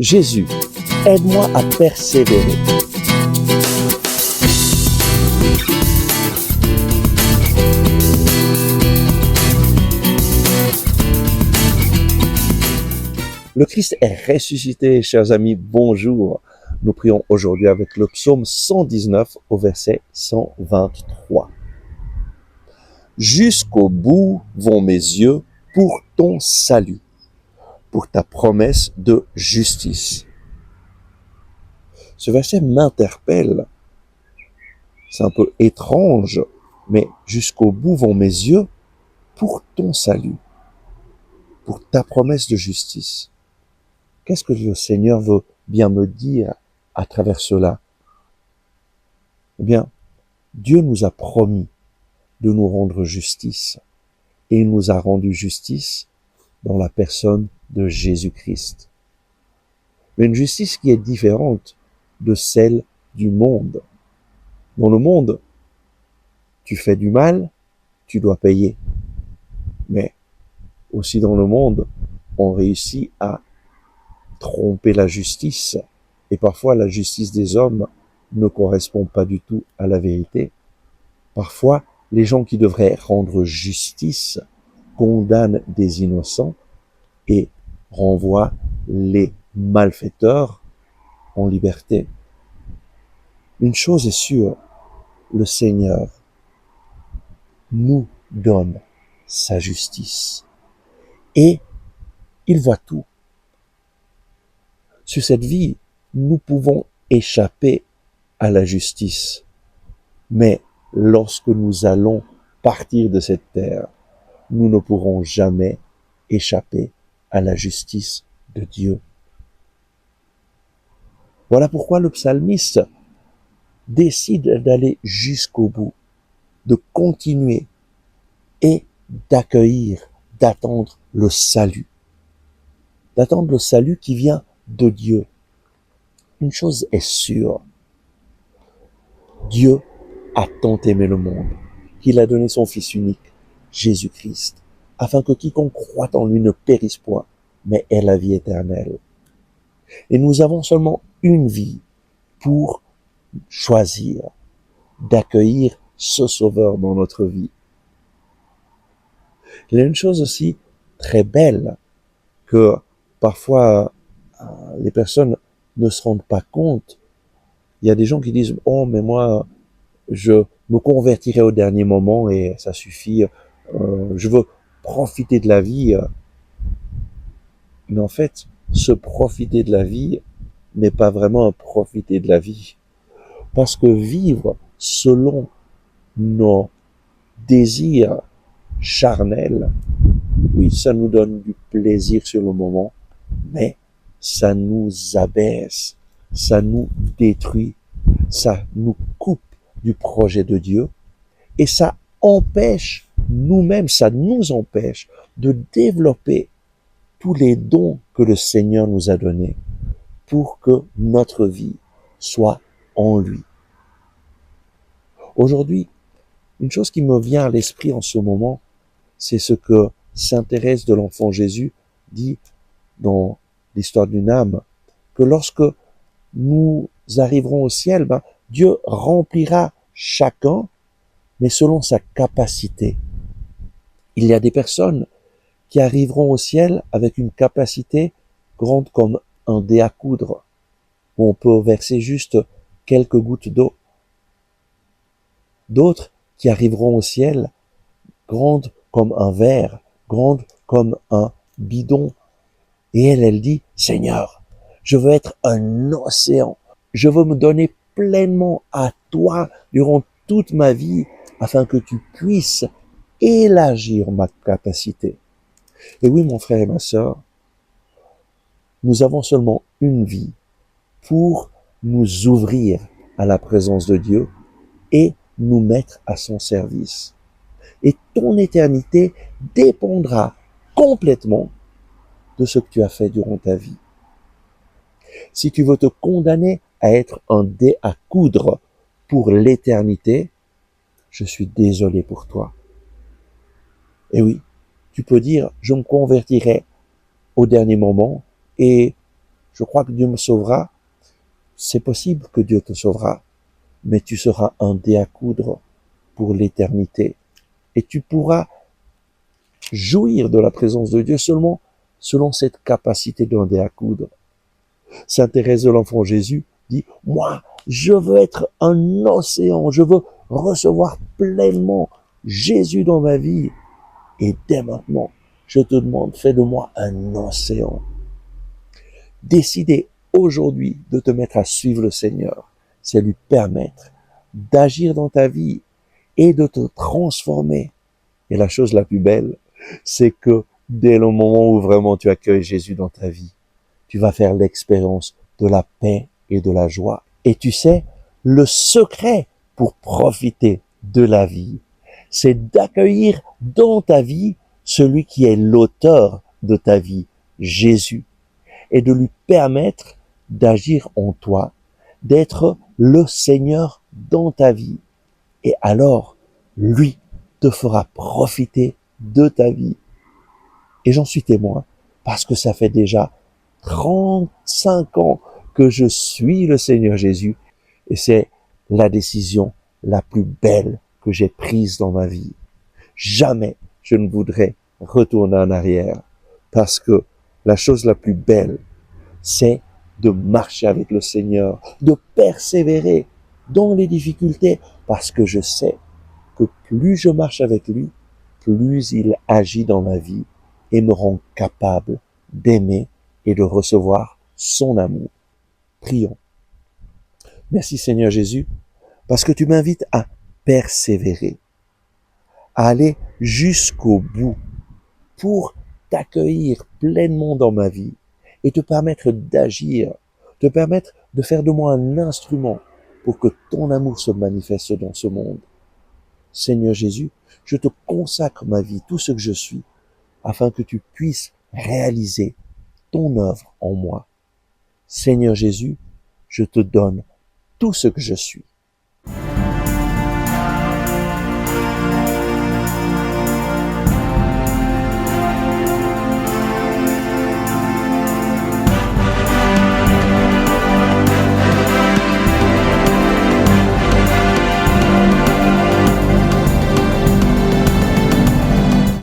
Jésus, aide-moi à persévérer. Le Christ est ressuscité, chers amis, bonjour. Nous prions aujourd'hui avec le psaume 119 au verset 123. Jusqu'au bout vont mes yeux pour ton salut, pour ta promesse de justice. Ce verset m'interpelle. C'est un peu étrange, mais jusqu'au bout vont mes yeux pour ton salut, pour ta promesse de justice. Qu'est-ce que le Seigneur veut bien me dire à travers cela? Eh bien, Dieu nous a promis de nous rendre justice, et il nous a rendu justice dans la personne de Jésus-Christ. Mais une justice qui est différente de celle du monde. Dans le monde, tu fais du mal, tu dois payer. Mais aussi dans le monde, on réussit à tromper la justice. Et parfois, la justice des hommes ne correspond pas du tout à la vérité. Parfois, les gens qui devraient rendre justice condamnent des innocents et renvoient les malfaiteurs en liberté. Une chose est sûre, le Seigneur nous donne sa justice. Et il voit tout. Sur cette vie, nous pouvons échapper à la justice. Mais lorsque nous allons partir de cette terre, nous ne pourrons jamais échapper à la justice de Dieu. Voilà pourquoi le psalmiste décide d'aller jusqu'au bout, de continuer et d'accueillir, d'attendre le salut. D'attendre le salut qui vient de Dieu. Une chose est sûre, Dieu a tant aimé le monde qu'il a donné son Fils unique, Jésus-Christ, afin que quiconque croit en lui ne périsse point, mais ait la vie éternelle. Et nous avons seulement une vie pour choisir d'accueillir ce Sauveur dans notre vie. Il y a une chose aussi très belle que parfois les personnes ne se rendent pas compte. Il y a des gens qui disent « Oh, mais moi, je me convertirai au dernier moment et ça suffit. Je veux profiter de la vie. » Mais en fait, se profiter de la vie n'est pas vraiment profiter de la vie. Parce que vivre selon nos désirs charnels, oui, ça nous donne du plaisir sur le moment, mais ça nous abaisse, ça nous détruit, ça nous coupe du projet de Dieu et ça empêche nous-mêmes, ça nous empêche de développer tous les dons que le Seigneur nous a donnés pour que notre vie soit en lui. Aujourd'hui, une chose qui me vient à l'esprit en ce moment, c'est ce que saint Thérèse de l'Enfant Jésus dit dans l'histoire d'une âme, que lorsque nous arriverons au ciel, Dieu remplira chacun, mais selon sa capacité. Il y a des personnes qui arriveront au ciel avec une capacité grande comme un dé à coudre, où on peut verser juste quelques gouttes d'eau. D'autres qui arriveront au ciel grandes comme un verre, grandes comme un bidon. Et elle dit, Seigneur, je veux être un océan. Je veux me donner pleinement à toi durant toute ma vie afin que tu puisses élargir ma capacité. Et oui, mon frère et ma sœur, nous avons seulement une vie pour nous ouvrir à la présence de Dieu et nous mettre à son service. Et ton éternité dépendra complètement de ce que tu as fait durant ta vie. Si tu veux te condamner à être un dé à coudre pour l'éternité, je suis désolé pour toi. Et oui, tu peux dire, je me convertirai au dernier moment et Je crois que Dieu me sauvera. C'est possible que Dieu te sauvera, mais tu seras un dé à coudre pour l'éternité. Et tu pourras jouir de la présence de Dieu seulement selon cette capacité d'un dé à coudre. Sainte Thérèse de l'Enfant Jésus dit, moi, je veux être un océan, je veux recevoir pleinement Jésus dans ma vie. Et dès maintenant, je te demande, fais de moi un océan. Décider aujourd'hui de te mettre à suivre le Seigneur, c'est lui permettre d'agir dans ta vie et de te transformer. Et la chose la plus belle, c'est que dès le moment où vraiment tu accueilles Jésus dans ta vie, tu vas faire l'expérience de la paix et de la joie. Et tu sais, le secret pour profiter de la vie, c'est d'accueillir dans ta vie celui qui est l'auteur de ta vie, Jésus, et de lui permettre d'agir en toi, d'être le Seigneur dans ta vie. Et alors, lui te fera profiter de ta vie. Et j'en suis témoin, parce que ça fait déjà 35 ans que je suis le Seigneur Jésus, et c'est la décision la plus belle que j'ai prise dans ma vie. Jamais je ne voudrais retourner en arrière, parce que la chose la plus belle, c'est de marcher avec le Seigneur, de persévérer dans les difficultés, parce que je sais que plus je marche avec lui, plus il agit dans ma vie et me rend capable d'aimer et de recevoir son amour. Prions. Merci Seigneur Jésus, parce que tu m'invites à persévérer, à aller jusqu'au bout pour t'accueillir pleinement dans ma vie et te permettre d'agir, te permettre de faire de moi un instrument pour que ton amour se manifeste dans ce monde. Seigneur Jésus, je te consacre ma vie, tout ce que je suis, afin que tu puisses réaliser ton œuvre en moi. Seigneur Jésus, je te donne tout ce que je suis.